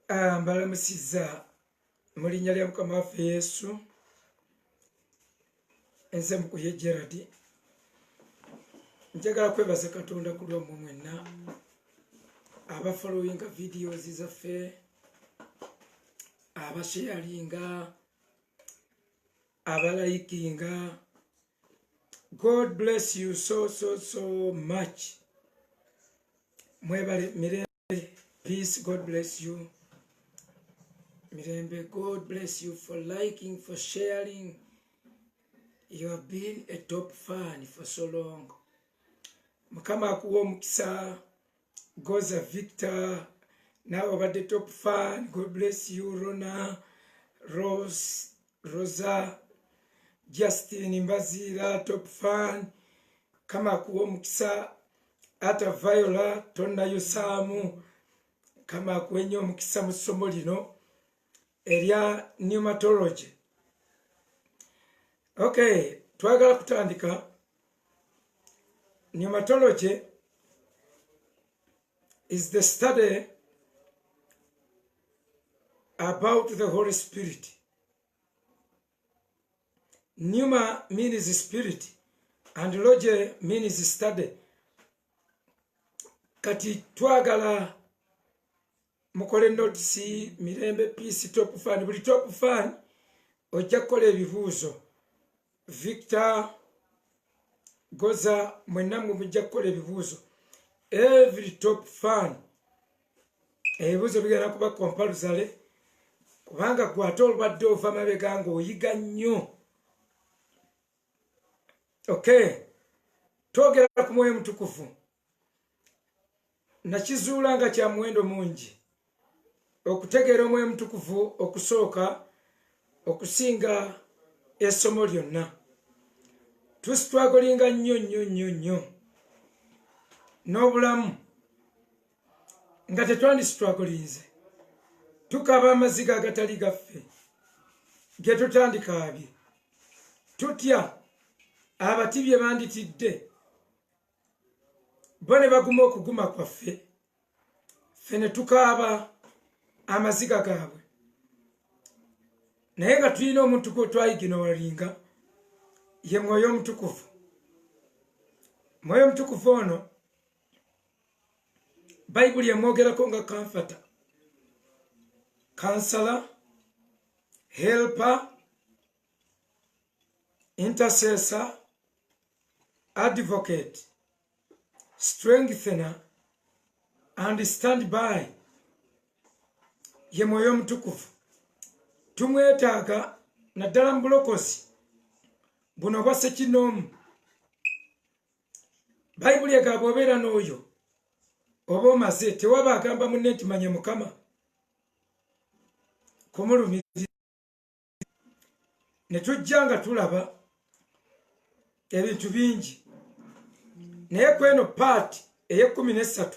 Mbalamusiza mu linnya lya Mukama waffe Yesu. Enze Mukuye Gerard. Njagala kwebaza Katonda ku lwammwe mwenna abafollowinga videos zaffe, abasharinga, abalikinga. God bless you so much. Mwebale mirembe, peace. God bless you. Mirembe, God bless you for liking, for sharing. You have been a top fan for so long. Mukama akuwa omukisa. Goza Victor, now about the top fan. God bless you. Rona, Rose, Rosa, Justin Mbazira, top fan. Kama akuwa omukisa. Ata Viola, Tonna Yosamu. Kama akuwa nnyo omukisa mu ssomo lino erya pneumatology. Okay, twagala kutandika. Pneumatology is the study about the Holy Spirit. Pneuma means spirit and logy means study. Kati twagala mukole notice mirembe peace top fan. Buli top fan ojja kukola ebibuuzo. Victor, Goza, mwenna mujja kukola ebibuuzo. Every top fan ebibuuzo bigenda kuba compulsory kubanga gwe ate olwadde ova mabega ng'oyiga nnyo. Okay, twogera ku Mwoyo Mutukuvu. Nakizuula nga kya muwendo mungi okutegeera Omwoyo Mutukuvu okusooka okusinga essomo lyonna. Tusitwagolinga nnyo n'obulamu nga tetwandisitwagolinze. Tukaba amaziga agatali gaffe ge tutandikaabye. Tutya abati bye banditidde bo ne baguma okuguma kwaffe, ffe ne tukaaba amaziga gaabwe. Naye nga tulina omuntu gwe twayiginowalinga ye Mwoyo Mutukuvu. Mwoyo Mutukuvu ono Bayibuli emwogerako nga comforter, counselor, helper, intercessor, advocate, strengthener and standby. Ye Mwoyo Mutukuvu. Tumwetaaga naddala mu bulokozi buno bwa ssekinomu. Bayibuli egamba obeera n'oyo oba omaze tewaba agamba munne nti manye Mukama kumulumiriza. Ne tujja nga tulaba ebintu bingi naye kweno paati ey'13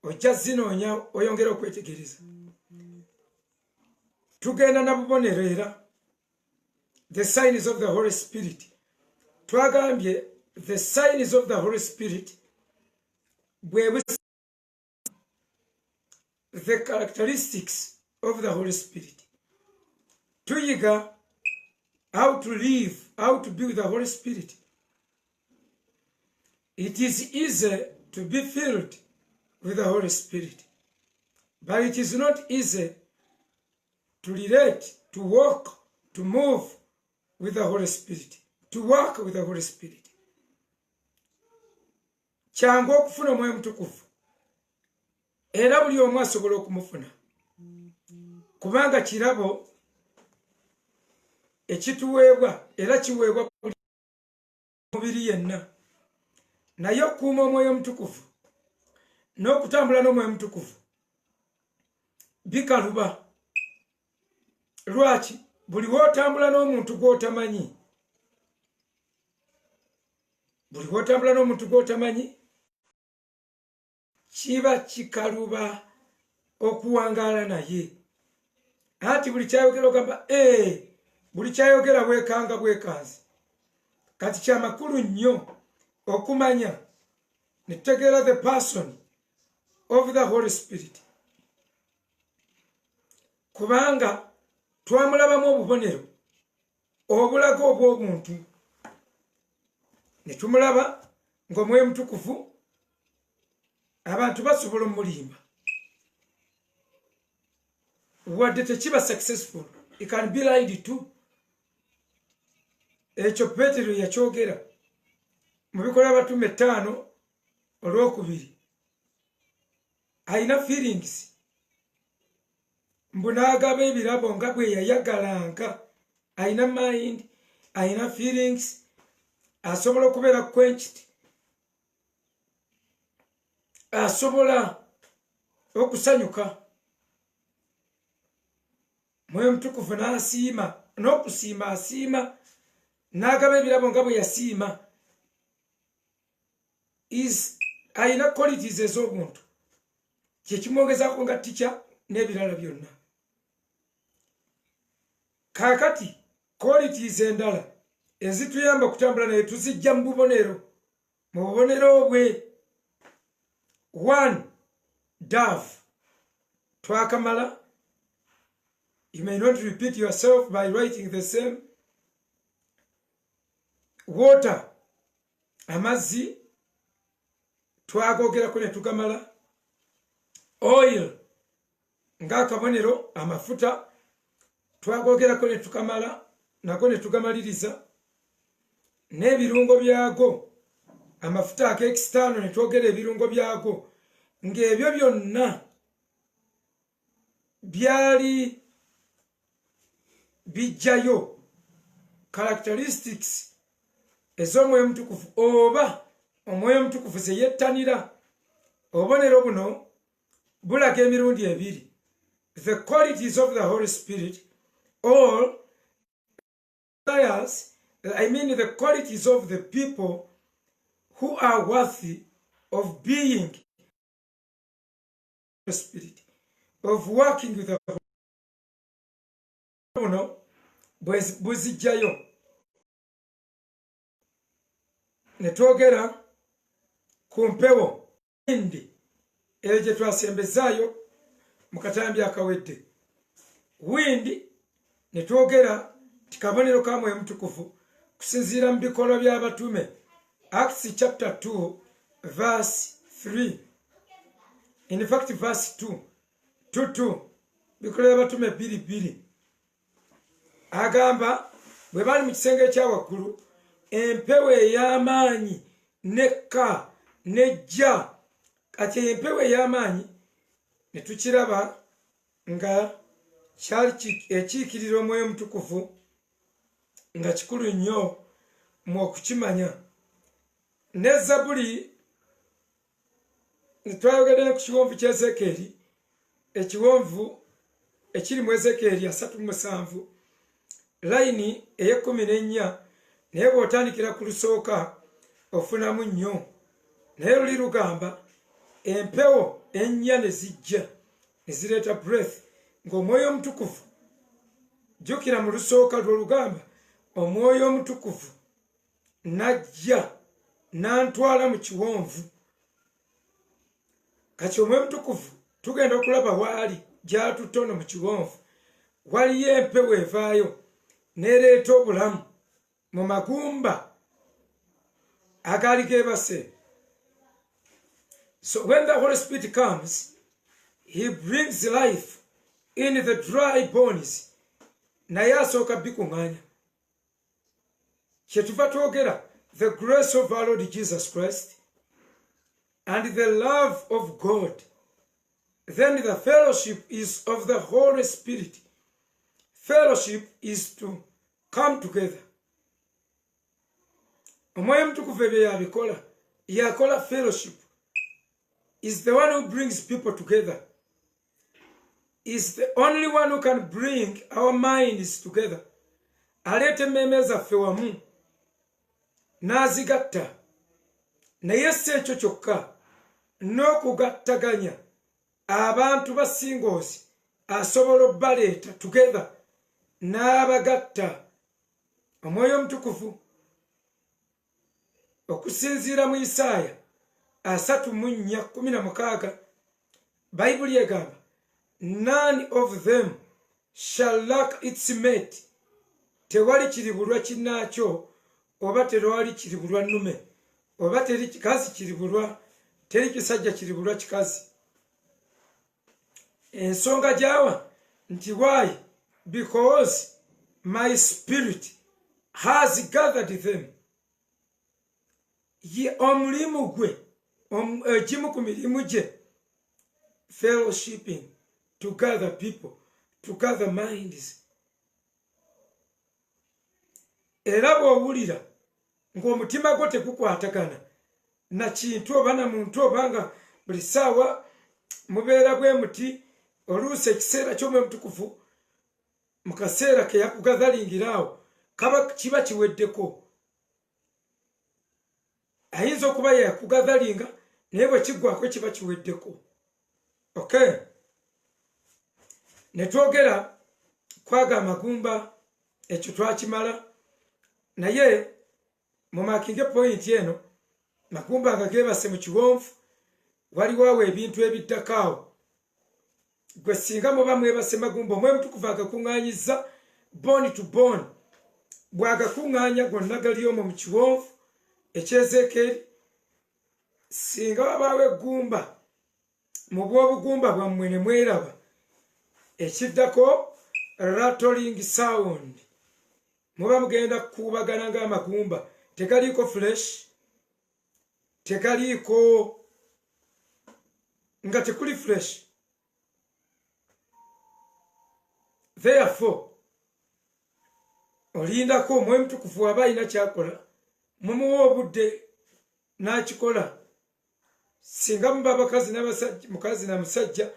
ojja zinoonya oyongera okwetegereza. Tugenda na bubonero era the signs of the Holy Spirit. Twagambye the signs of the Holy Spirit bwe the characteristics of the Holy Spirit. Tuyiga how to live, how to be with the Holy Spirit. It is easy to be filled with the Holy Spirit, but it is not easy to relate, to walk, to move with the Holy Spirit, to work with the Holy Spirit. Kyangu okufuna Omwoyo Mutukuvu era buli omu asobola okumufuna kubanga kirabo ekituweebwa era kiweebwa buli mubiri yenna. Naye okuuma Omwoyo Mutukuvu n'okutambula n'Omwoyo Mutukuvu bikaluba. Lwaki? Buli wotambula n'omuntu gw'otamanyi, buli wotambula n'omuntu gw'otamanyi kiba kikaluba okuwangaala naye. Ati buli kyayogera ogamba buli kyayogera bwekanga bwekanzi. Kati kyamakulu nnyo okumanya ne tutegeera the person of the Holy Spirit. kubanga twamulabamu obubonero obulaga obw'obuntu ne tumulaba ng'Omwoyo Mutukuvu abantu basobola omulimba wadde tekiba successful, it can be lied to. Ekyo Petero yakyogera mu Bikolwa by'Abatume 5:2. Ayina feelings mbu n'agaba ebirabo nga bwe yayagalanga. Ayina mind, ayina feelings, asobola okubeera quenched, asobola okusanyuka. Mwoyo Mutukuvu n'asiima, n'okusiima asiima, n'agaba ebirabo nga bwe yasiima. Ayina qualities ez'obuntu, kyekimwongezaako nga tica n'ebirala byonna. Kaakati qualities endala ezituyamba okutambula naye tuzijja mu bubonero. Mu bubonero bwe 1 dove twakamala. You may not repeat yourself by writing the same. Water, amazzi twagogerako ne tugamala. Oil, ng'akabonero, amafuta twagogerako ne tukamala, nako ne tugamaliriza. N'ebirungo byago, amafuta ag'ekisitaano ne twogera ebirungo byago, ng'ebyo byonna byali bijjayo characteristics ez'Omwoyo Mutukuvu oba Omwoyo Mutukuvu ze yettanira. Obubonero buno bulaga emirundi ebiri: the qualities of the Holy Spirit, or the qualities of the people who are worthy of being the Spirit, of working with the buno bwezijjayo. Ne twogera ku mpewo indi eyo gye twasembezaayo mu katambi akawedde. Windi ne twogera ti kabonero ka Mwoyo Mutukuvu kusinziira mu Bikolwa by'Abatume, Acts chapter 2 verse 3. In fact verse 2. Bikolwa by'Abatume 2:2 agamba bwe bali mu kisenge ekya waggulu, empewo ey'amaanyi nekka nejja. Kati empewo ey'amaanyi ne tukiraba nga kyali ekiikirira Omwoyo Mutukuvu nga kikulu nnyo mu okukimanya. Ne Zabbuli twayogedde ku kiwonvu ky'Ezekeeri, ekiwonvu ekiri mu Ezekeeri 37 layini ey'14, naye bw'otandikira ku lusooka ofunamu nnyo. Naye luli lugamba empewo ennya ne zijja ne zireeta breath, ng'Omwoyo Omutukuvu, jjukira mu lusooka lw'olugamba Omwoyo Omutukuvu n'ajja n'antwala mu kiwonvu. Kati Omwoyo Omutukuvu tugenda okulaba waali gy'atutono mu kiwonvu, waliyo empewo evaayo n'ereeta obulamu mu magumba agaali geebase. So when the Holy Spirit comes, he brings life in the dry bones. Naye asooka bikuŋŋaanya. Kyetuva twogera the grace of our Lord Jesus Christ and the love of God. Then the fellowship is of the Holy Spirit. Fellowship is to come together. Omwoyo Mutukuvu ebyo yabikola, yakola fellowship. Is the one who brings people together. Is the only one who can bring our minds together. Aleeta emmeeme zaffe wamu n'azigatta. Naye si ekyo kyokka, n'okugattaganya abantu ba singles asobola obbaleeta together n'abagatta. Omwoyo Omutukuvu okusinziira mu Isaaya 34:16 Bayibuli egamba none of them shall lack its mate. Tewali kiribulwa kinnaakyo oba terwali kiribulwa nnume oba teri kikazi kiribulwa teri kisajja kiribulwa kikazi. Ensonga gyawa nti why? Because my spirit has gathered them. Ye omulimu gwe egimu ku mirimu gye fellowshipping, to gather people, to gather minds. Era bw'owulira ng'omutima gwo tegukwatagana na kintu oba na muntu obanga buli ssaawa mubeera bwe muti oluusi ekiseera ky'Omwoyo mu kaseera ke yakugazalingira kiba kiweddeko. Ayinza okuba yakugazalinga naye bwe kiggwako kiba kiweddeko. Okay, ne twogera kwaga amagumba ekyo twakimala, naye mu makinge point eno magumba nga geebase mu kiwonvu waliwo awo ebintu ebiddakaawo. Gwe singa muba mwebase magumba Omwoyo Omutukuvu agakuŋŋaanyiza bone to bone, bw'agakuŋŋaanya gonna gali omwo mu kiwonvu ekyezeekeri. Singa wabaawo eggumba mu bw'obugumba bwammwe ne mweraba ekiddako rattling sound, muba mugenda kukuubagana ng'amagumba, tegaliiko flesh, tegaliiko nga tekuli fresh. Therefore olindako Omwoyo Omutukuvu aba alina kyakola, mumuwa obudde n'akikola. Singa muba abakazi n'abasajja, mukazi na musajja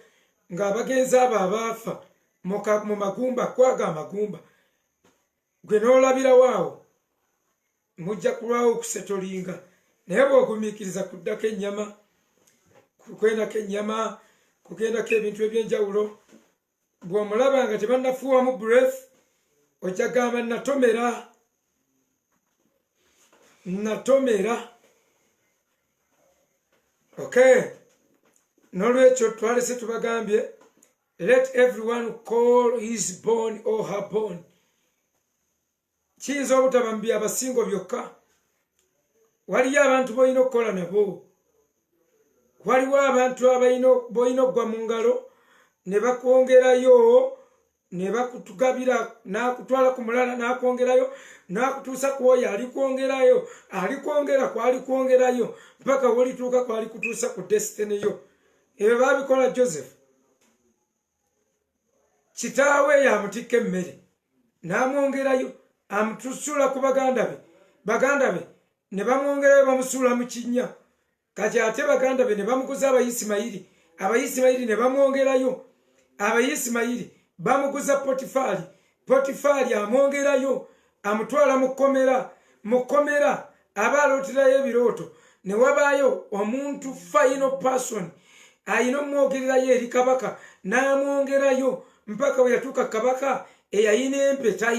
ng'abagenzi abo abaafa mu magumba, kwaga amagumba, gwe n'olabirawo awo mujja kulwawo okusetolinga. Naye bw'ogumiikiriza kuddako ennyama, kukwendako ennyama, kugendako ebintu eby'enjawulo, bw'omulaba nga tebannafuuwamu breath ojja gamba natomera. Okay, n'olwekyo twalese tubagambye let everyone call his bone or her bone. Kiyinza obutaba mu byabasingo byokka, waliyo abantu boyina okukola nabo, waliwo abantu boyina okugwa mu ngalo ne bakwongerayo ne bakutugabira n'akutwala ku mulala n'akwongerayo n'akutuusa ku oyo alikwongerayo, alikwongera kwalikwongerayo mpaka wolituuka kwalikutuusa ku destiny yo. Ebyo baabikola Joseph. Kitaawe yamutikka emmere n'amwongerayo, amutusula ku baganda be ne bamwongerayo bamusuula mu kinnya. Kati ate baganda be ne bamuguza Abayisimayiri ne bamwongerayo, Abayisimayiri bamuguza Potifali amwongerayo amutwala mu kkomera aba alooterayo ebirooto. Ne wabaayo omuntu final person ayina omwogererayo eri kabaka n'amwongerayo mpaka bwe yatuuka kabaka eyayina empeta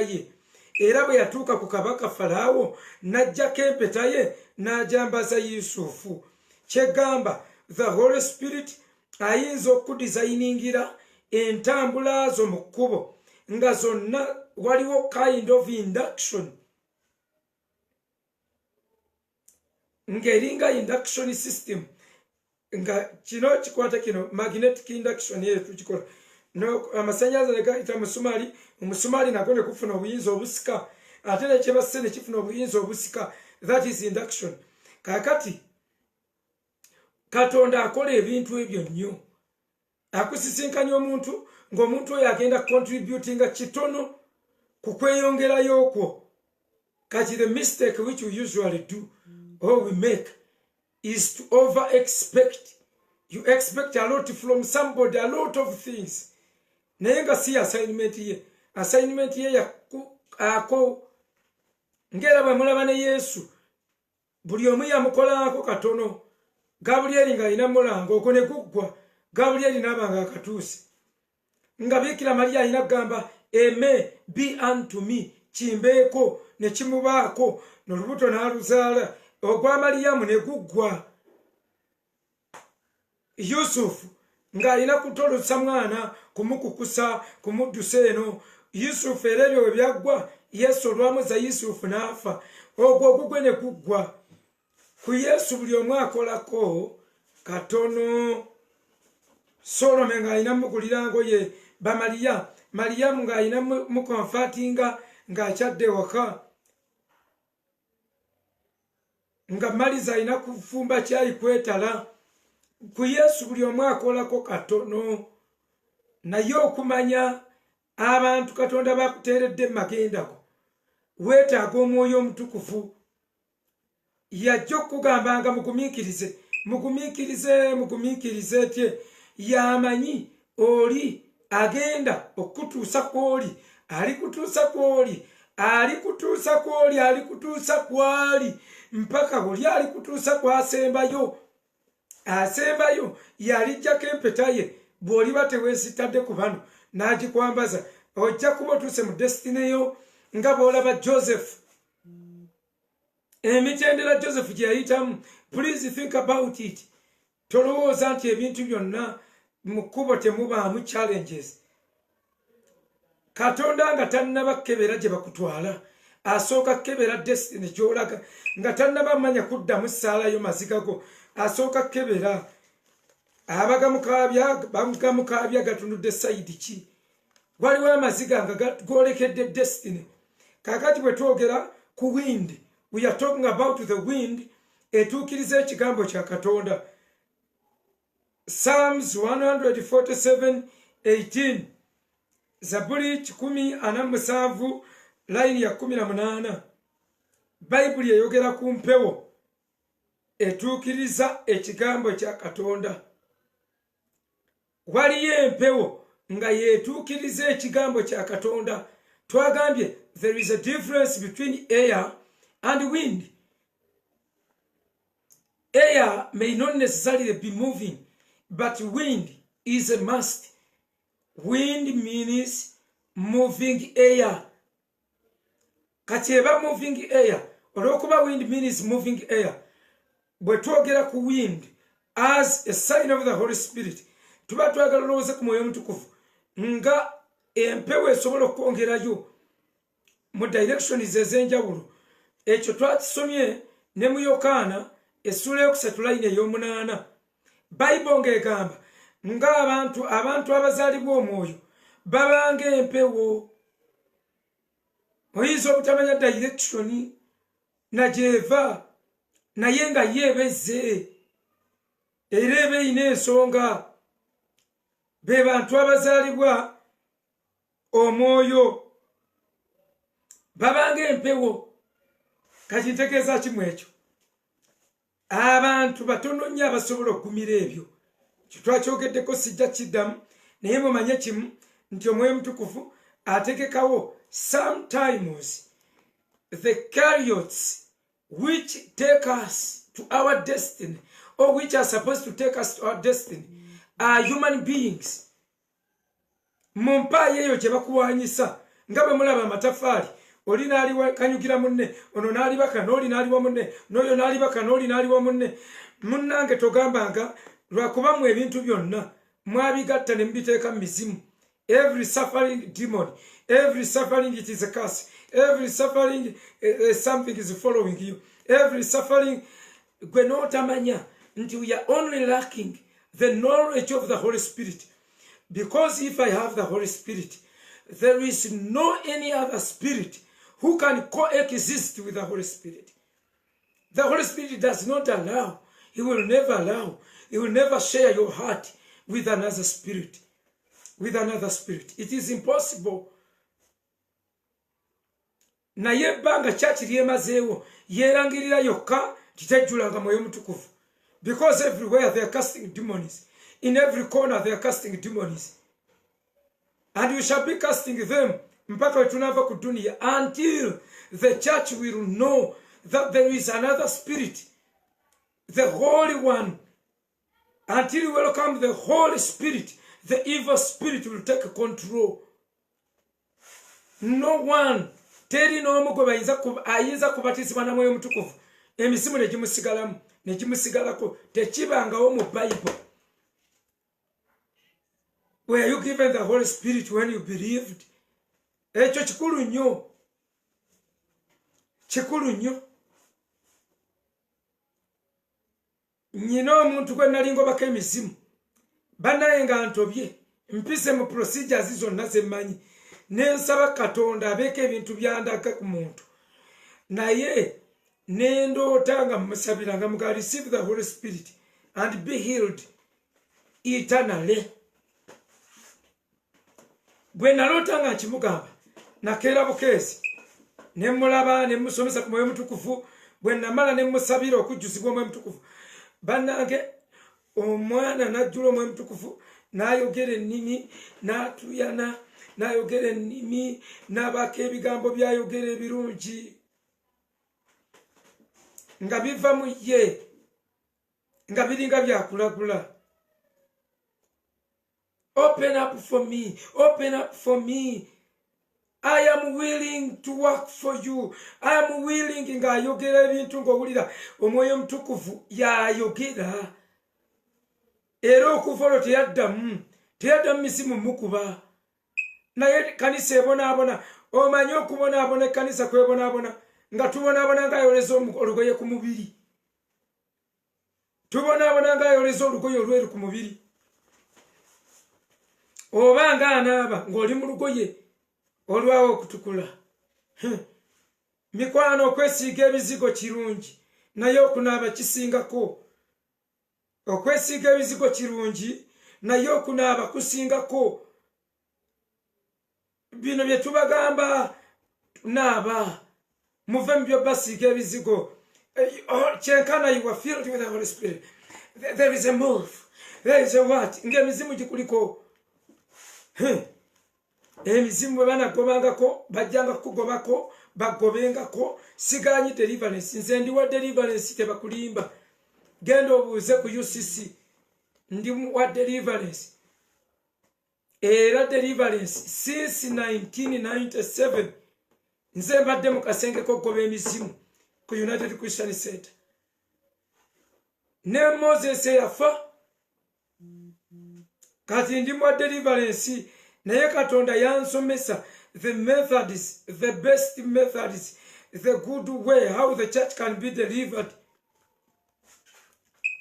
ye, era bwe yatuuka ku kabaka Falaawo n'ajjako empeta ye n'ajambaza Yusufu. Kyegamba the Holy Spirit ayinza okudizayiningira entambula zo mu kkubo nga zonna waliwo kind of induction, ng'eringa induction system, nga kino kikwata kino magnetic induction yetu tukikola amasanyalaze ne gayita omusumaali nagwo ne kufuna obuyinza obusika, ate nekyebase ne kifuna obuyinza obusika, that is induction. Kakati Katonda akola ebintu ebyo nnyo, akusisinkanya omuntu ng'omuntu oyo agenda contributinga kitono ku kweyongerayo okwo. Kati the mistake which we usually do or we make is to over expect. You expect a lot from somebody, a lot of things. Naye nga si assignment ye ako ngera bwe mulaba ne Yesu buli omu yamukolako katono. Gabulyeri nga alina mulango okwo ne guggwa, Gabulyeri n'aba nga akatuuse, nga Bikira Maria alina kugamba eme be unto me, kimbeeko ne kimubaako, n'olubuto n'aluzaala, ogwa Mariyamu ne guggwa. Yusufu nga alina kutolosa mwana kumukukusa kumuddusa eno. Yusufu era ebyo bwe byaggwa Yesu olwamuza Yusufu n'afa. Ogwo ogugwe ne guggwa ku Yesu. Buli omu akolako katono. Solomon ng'alina mugulira ngoye bamaliya. Mariyamu ng'alina mukonfatinga ng'akyadde waka. Nga Maliza alina kufumba kyayi kwetala. Ku Yesu buli omu akolako katono. Naye okumanya abantu Katonda bakuteeredde magendako, weetaaga Omwoyo Omutukuvu. Yajja okugambanga mugumiikirize, mugumiikirize tye. Yamanyi oli agenda okutuusa kwoli, alikutuusa kwoli, alikutuusa kwali, mpaka oli alikutuusa kwasembayo. Asembayo yalijjako empeta ye. Bw'oliba teweesitadde ku bano n'agikwambaza, ojja kuba otuuse mu destiny yo nga bw'olaba Joseph. Emitendera Joseph gye yayitamu. Please think about it. Tolowooza nti ebintu byonna mu kkubo temubaamu challenges. Katonda nga tannaba kkebera gye bakutwala, asooka kkebera destiny gy'olaga. Nga tannaba manya kuddamu ssaalayo maziga go, asooka kkebera. Abagamukaabya gatunudde sayidi ki? Waliwo amaziga nga goolekedde destiny. Kakati bwe twogera ku wind, we are talking about the wind etuukiriza ekigambo kya Katonda. Psalms 147:18, Zaburi 147 line ya 18. Bayibuli eyogera ku mpewo etuukiriza ekigambo kya Katonda. Waliyo empewo nga yetuukiriza ekigambo kya Katonda. Twagambye there is a difference between air and wind. Air may not necessarily be moving, but wind is a must. Wind means moving air. Kati eba moving air, olwokuba wind means moving air, bwe twogera ku wind as a sign of the Holy Spirit, tuba twagala olowooze ku Mwoyo Omutukuvu nga empewo esobola okwongerayo mu directions ez'enjawulo. Ekyo twakisomye ne mu Yokaana essula yokusatu line ey'omunaana. Bayibuli ng'egamba nga abantu abazaalibwa Omwoyo babanga empewo. Oyinza obutamanya direction na gyeva, naye nga yeebezze era eba eyina ensonga. Be bantu abazaalibwa Omwoyo babanga empewo. Kati ntegeeza kimu ekyo? Abantu batono nnyo abasobola okugumira ebyo. Kitwakyogeddeko sijja kiddamu, naye mumanye kimu nti Omwoyo Omutukuvu ategekawo sometimes the chariots which take us to our destiny, or which are supposed to take us to our destiny, are human beings. Mumpaayo eyo gye bakuwanyisa nga bwe mulaba amatafaali. Oli n'aliwa kanyugira munne, ono n'aliba kano, oli n'aliwa munne, n'oyo n'aliba kano, oli n'aliwa munne. Munnange togambanga lwakuba mu ebintu byonna mwabigatta ne mubiteeka mu mizimu. Every suffering demon, every suffering it is a curse. Every suffering something is following you. Every suffering gwe n'otamanya nti we are only lacking the knowledge of the Holy Spirit. Because if I have the Holy Spirit, there is no any other spirit who can coexist with the Holy Spirit. The Holy Spirit does not allow. He will never allow. He will never share your heart with another spirit. With another spirit. It is impossible. Naye ebbanga church lyemazeewo yeerangirira yokka titejjulanga Mwoyo Mutukuvu. Because everywhere they are casting demons. In every corner they are casting demons. And you shall be casting them mpaka wetunava ku dunia, until the church will know that there is another spirit, the Holy One. Until you welcome the Holy Spirit, the evil spirit will take control. No one teri n'omu gwe ayinza kubatizibwa na Mwoyo Mutukuvu emisimu ne gimusigalako tekibangawo mu Bible. Were you given the Holy Spirit when you believed? Echo chikulu nnyo. Chikulu nnyo. Nyina omuntu gwe nali ngobako emizimu. Bannaye nga ntobye. Mpise mu procedures zonna ze mmanyi. Nensaba Katonda abeeko ebintu byandaga ku muntu. Naye nendoota nga mmusabira nga muga receive the Holy Spirit and be healed eternally. Bwe naloota nga nkimugamba nakeera bukeezi ne mulaba ne musomesa ku Mwoyo Mutukuvu bwe namala ne musabira okujjuzibwa Omwoyo Mutukuvu. Bannange omwana najjula Omwoyo Mutukuvu n'ayogera ennimi n'atuyana n'ayogera ennimi n'abaako ebigambo by'ayogera ebirungi nga biva mu ye nga biringa byakulagula. Open up for me. Open up for me. I am willing to work for you. I am willing nga ayogera ebintu ng'owulira Omwoyo Mutukuvu y'ayogera. Era okuva olwo teyaddamu misimu mukuba. Naye kanisa ebonaabona. Omanyi okubonaabona ekkanisa kwebonaabona nga tubonaabona nga ayoleza olugoye ku mubiri. Tubonaabona nga ayoleza olugoye olweru ku mubiri. Oba nga anaaba ng'oli mu lugoye olwawo okutukula. Mikwano okwesiiga ebizigo kirungi naye okunaaba kisingako. Okwesiiga ebizigo kirungi naye okunaaba kusingako. Bino bye tubagamba naaba muve mu byo basiiga ebizigo. Kyenkana you are filled with the Holy Spirit. There is a move. There is a what? Ng'emizimu gikuliko. Emizimu bwe banagobangako bajjanga kugobako bagobengako. Sigaanyi deliverance. Nze ndi wa deliverance tebakulimba. Genda obuuze ku UCC. Ndi wa deliverance. Era deliverance since 1997 nze mbadde mu kasenge k'okugoba emizimu ku United Christian Center. Ne Moses yafa kati ndi mu deliverance naye Katonda yansomesa the methods, the best methods, the good way how the church can be delivered.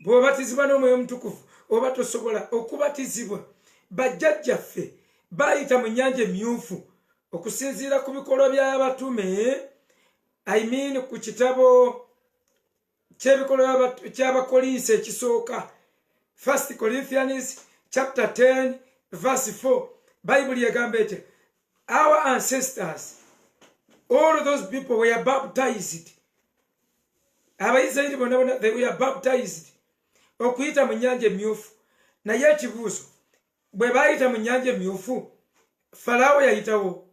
Bw'obatizibwa n'Omwoyo Mutukuvu oba tosobola okubatizibwa bajjajjaffe bayita mu nnyanja emyufu okusinziira ku bikolwa by'abatume. I mean ku kitabo ky'ebikolwa ky'Abakolinsi ekisooka 1 Corinthians chapter 10 verse 4. Bible yagamba eti our ancestors, all those people were baptized. Abayisirayiri bonna they were baptized okuyita mu nnyanja emyufu. Naye ekibuuzo bwe bayita mu nnyanja emyufu Falaawo yayitawo.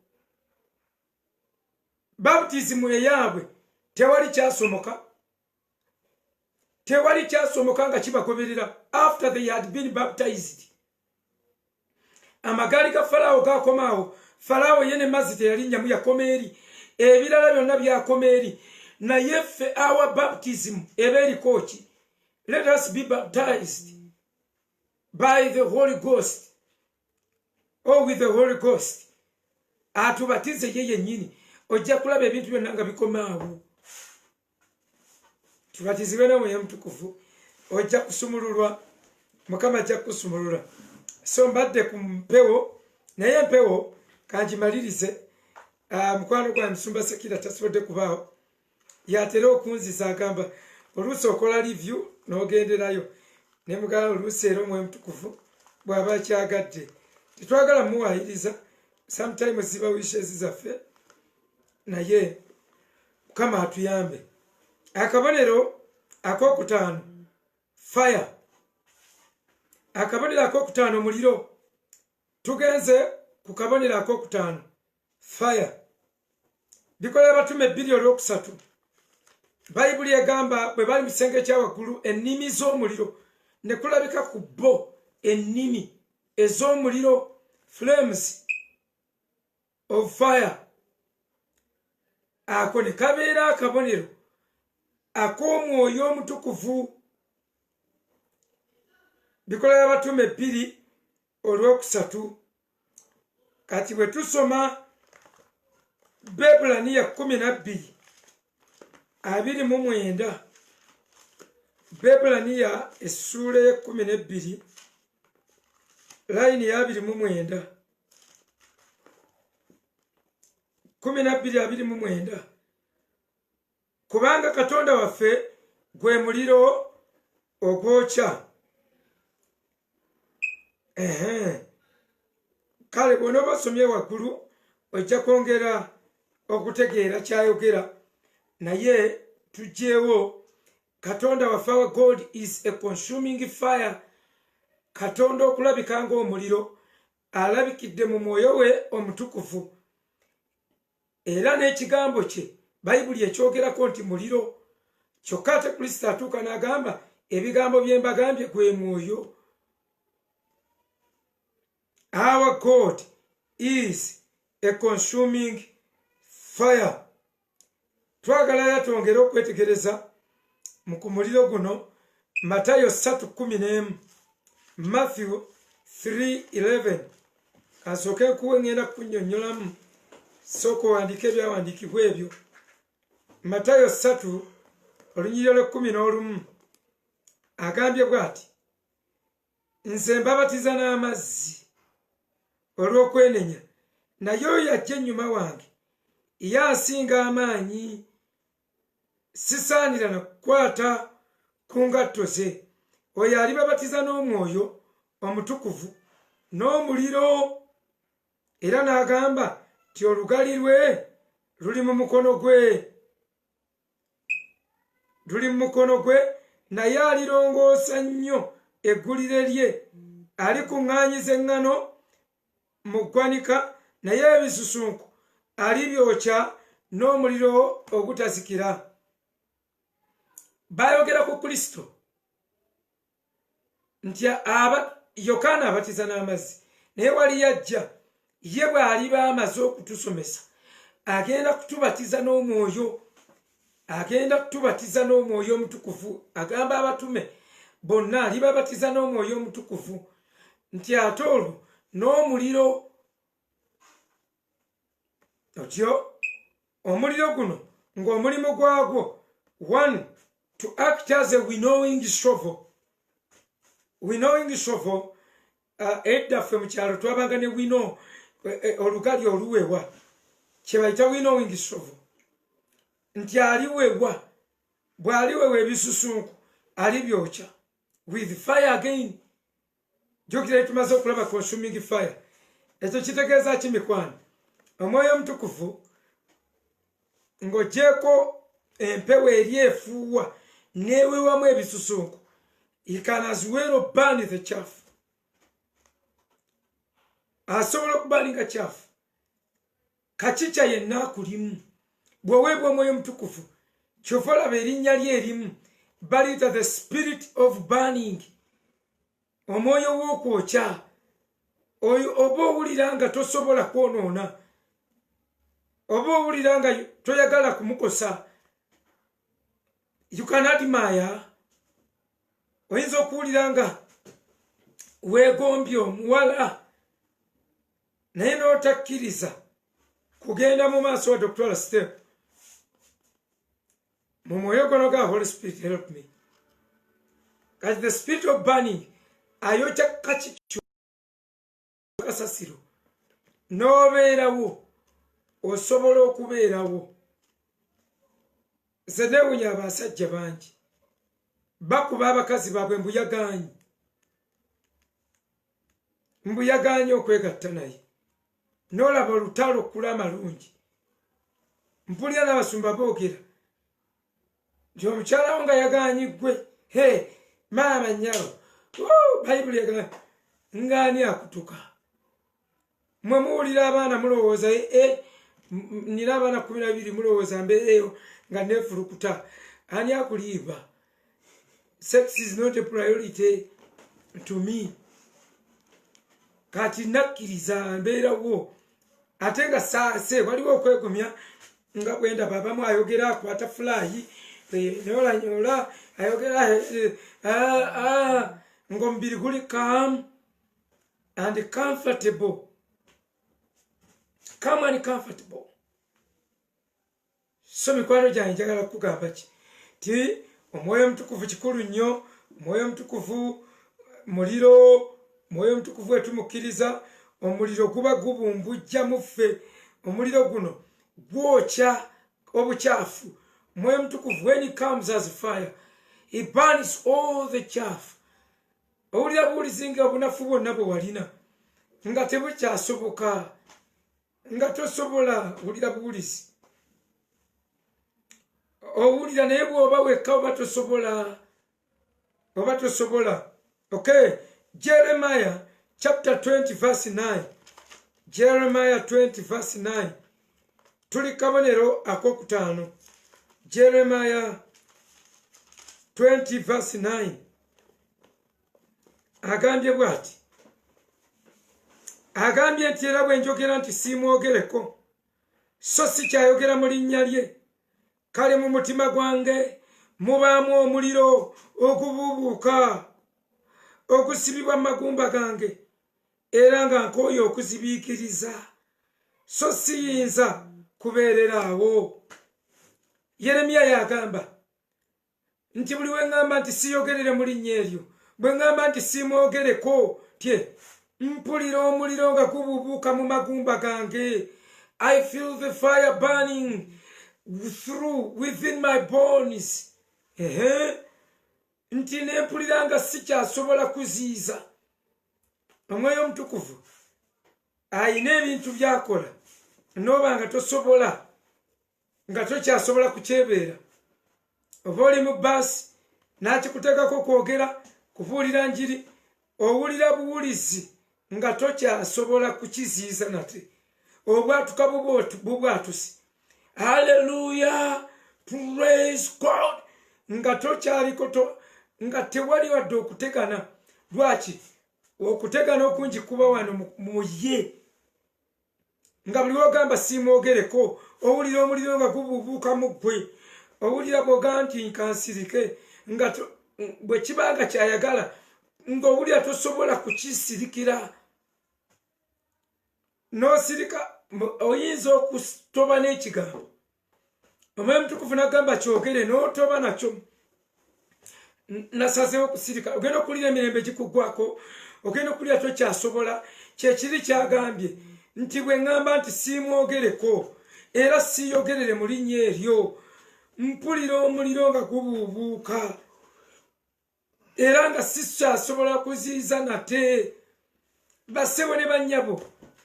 Baptism eyaabwe tewali kyasomoka. Tewali kyasomoka nga kibagoberera after they had been baptized. Amagali ga Falaawo gakomaawo. Falaawo yene mazzi teyalinnya mu yakoma eri. Ebirala byonna byakoma eri. Naye ffe our baptism eba eriko ki? Let us be baptized by the Holy Ghost or with the Holy Ghost. Atubatize ye yennyini. Ojja kulaba ebintu byonna nga bikomaawo. Tubatizibwe n'Omwoyo Mutukuvu. Ojja kusumululwa. Mukama ajja kusumulula. So mbadde ku mpewo naye empewo kangimalirize. Mukwano gwa Musumba Sekira tasobodde kubaawo. Yatera okunziza agamba oluusi okola review n'ogenderayo. Ne mugala oluusi era Omwoyo Mutukuvu bw'aba akyagadde. Tetwagala muwaayiriza. Sometimes ziba wishes zaffe. Naye Mukama atuyambe. Akabonero akokutaano fire. Akabonero akokutaano muliro. Tugenze ku kabonero akokutaano fire. Bikola Abatume 2:3. Bayibuli egamba bwe bali mu kisenge kya waggulu ennimi z'omuliro ne kulabika ku bo ennimi ez'omuliro, flames of fire. Ako ne kabeera akabonero ak'Omwoyo Omutukuvu. Bikola Abatume olwokusatu kati bwe tusoma Bebulaniya 12:29 Bebulaniya essula ya 12 layini ya 29 12:29 kubanga Katonda waffe gwe muliro ogwokya. Kale bw'ono basomye waggulu ojja kwongera okutegeera kyayogera, naye tujjeewo. Katonda waffe, our God is a consuming fire. Katonda okulabika ng'omuliro alabikidde mu mwoyo we omutukuvu, era n'ekigambo kye bayibuli ekyogerako nti muliro. Kyokka ate Kristo atuuka n'agamba ebigambo bye mbagambye gwe mwoyo. Our God is a consuming fire. Twagala twongere okwetegereza mu kumuliro guno Matayo 3:11, Matthew 3:11. Kasooke kuwe ngenda kunnyonnyolamu sooka owandiike ebyawandiikibwa ebyo. Matayo 3:11 agambye bw'ati, nze mbabatiza n'amazzi olw'okwenenya, naye oyo ajja ennyuma wange ye asinga amaanyi, sisaanira na kukwata ku ngatto ze. Oyo alibabatiza n'omwoyo omutukuvu n'omuliro, era n'agamba ti olugali lwe luli mu mukono gwe, naye alirongoosa nnyo eggulire lye. Alikuŋŋaanyiza eŋŋano mu ggwanika, naye ebisusunku alibyokya n'omuliro ogutazikira. Bayogera ku Kristo nti Yokaana abatiza n'amazzi, naye wali yajja ye bw'aliba amaze okutusomesa agenda kutubatiza n'omwoyo, agenda kutubatiza n'omwoyo omutukuvu. Agamba abatume bonna alibabatiza n'omwoyo omutukuvu, nti ate olwo n'omuliro. Otyo omuliro guno ng'omulimu gwagwo, 1, to act as a winnowing shovel. Winnowing shovel, eddaffe mu kyalo twabanga ne wino olugali oluwewa, kye bayita winnowing shovel, nti aliwewa, bw'aliwewa ebisusunku alibyokya with fire again. Jjukira tumaze okulaba consuming fire. Ekyo kitegeeza ki mikwano? Omwoyo omutukuvu ng'oggyeko empewo eri efuuwa n'ewewamu ebisusunku, he can as well burn the chaff. Asobola okubalinga chaff. Kakica yenna akulimu bw'oweebwa omwoyo omutukuvu, kyova olaba erinnya lye erimu baliyita the spirit of burning, omwoyo w'okwokya. Oyo oba owulira nga tosobola kwonoona, oba owulira nga toyagala kumukosa, you can admire. Oyinza okuwulira nga weegombye omuwala naye n'otakkiriza kugenda mu maaso wadde okutwala step. Mu mwoyo gono ga Holy Spirit help me. Kati the spirit of burning ayokya kakikyo kasasiro, n'obeerawo, osobola okubeerawo. Nze neewunya abasajja bangi bakuba abakazi baabwe mbuyagaanyi okwegatta naye, n'olaba olutalo okula amalungi. Mpulira n'abasumba boogera nti omukyala wo nga yagaanyi ggwe, maama nnyalo, bayibuli egamba ngaani akutuka. Mwe muwulira abaana mulowooza nina abaana 12 mulowooza mbeereyo nga neefulukuta. Ani akuliiba? Sex is not a priority to me. Kati nakkiriza mbeerawo, ate nga saase waliwo okwegumya nga bwenda babamu ayogera akwata fulayi neolanyola ayogera ng'omubiri guli kamu. and comfortable. Come and comfortable. So mikwano gyange njagala kugamba ki ti omwoyo mutukuvu kikulu nnyo. Omwoyo mutukuvu muliro. Omwoyo mutukuvu etumukkiriza omuliro guba gubumbujja muffe. Omuliro guno gwokya obukyafu. Omwoyo mutukuvu when he comes as fire, he burns all the chaff. Owulira buwulizi nga obunafu bwonna bwe walina nga tebukyasoboka, nga tosobola wulira buwulizi. Owulira naye bw'oba wekka oba tosobola. Okay, Jeremiah chapter 20 verse 9. Jeremiah 20 verse 9. Tuli kabonero akokutaano. Jeremiah 20 verse 9. Agambye bw'ati. Agambye nti era bwe njogera nti simwogereko, so si kyayogera mu linnya lye, kale mu mutima gwange mubaamu omuliro ogubuubuuka ogusibibwa mu magumba gange, era nga nkooye okuzibiikiriza, so siyinza kubeerera awo. Yeremiya yagamba nti buli we ŋŋamba nti siyogerere mu linnya eryo, bwe ŋŋamba nti simwogereko tye, mpulira omuliro nga gubuubuuka mu magumba gange. I feel the fire burning within my bones. Nti ne mpulira nga sikyasobola kuziiza. Omwoyo omutukuvu ayina ebintu byakola n'oba nga tosobola, nga tokyasobola kukyebeera. Oba oli mu baasi n'akikuteekako kwogera, kubuulira njiri, owulira buwulizi nga tokyasobola kukiziiza nate. Obwatuka bubwatusi. Hallelujah, praise God. Nga tokyaliko nga tewali wadde okutegana. Lwaki? Okutegana okungi kuba wano mu ye. Nga buli wogamba simwogereko, owulira omuliro nga gubuubuuka mu ggwe. Owulira bw'ogamba nti nkansirike, nga bwe kibanga kyayagala, ng'owulira tosobola kukisirikira. N'osirika oyinza okutoba n'ekigambo. Omwoyo mutukuvu n'agamba kyogere n'otoba nakyo. Nasazeewo okusirika. Ogenda okulira emirembe gikuggwako, ogenda okulira tokyasobola. Kyekiri kyagambye nti bwe ŋŋamba nti simwogereko era siyogerere mu linnya eryo, mpulira omuliro nga gubuubuuka era nga sikyasobola kuziiza nate. Bassebo ne bannyabo,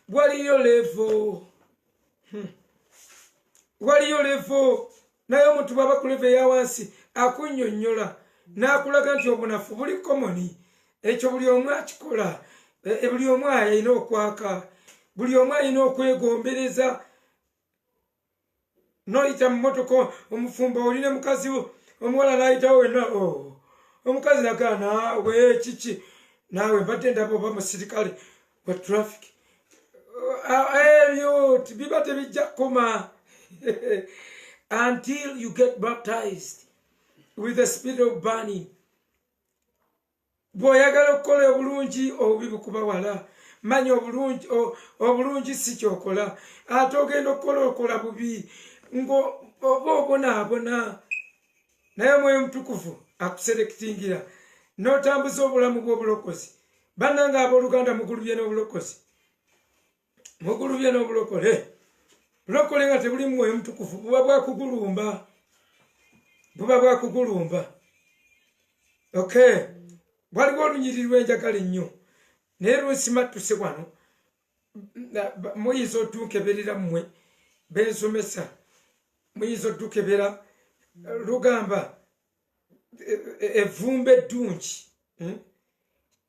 waliyo levo. Naye omuntu bw'aba ku levo eya wansi akunnyonnyola n'akulaga nti obunafu buli komoni. Ekyo buli omu akikola. Buli omu alina okwaka, buli omu alina okwegombereza. Noyita mu motoka omufumbo olina mukazi omuwala n'ayitawo wenna, omukazi nagaa naawe kiki, naawe mbadde ndaba oba musirikale wa traffic. Ebyo biba tebijja kukoma until you get baptized with the spirit of burning. Bw'oyagala okukola obulungi obubi bukuba wala. Manya obulungi si kyokola, ate ogenda okola bubi ng'oba obonaabona. Naye omwoyo mutukuvu akuserekitingira n'otambuza obulamu bw'obulokozi. Bannange abooluganda mugulubye n'obulokozi, mugulubye n'obulokole. Bulokole nga tebuli mwoyo mutukuvu buba bwakugulumba. Okay, waliwo olunyiriri lwenjagala ennyo naye lwensimattuse wano. Muyinza otukeberera mmwe bensomesa, muyinza otukebera. Lugamba evvumba eddungi,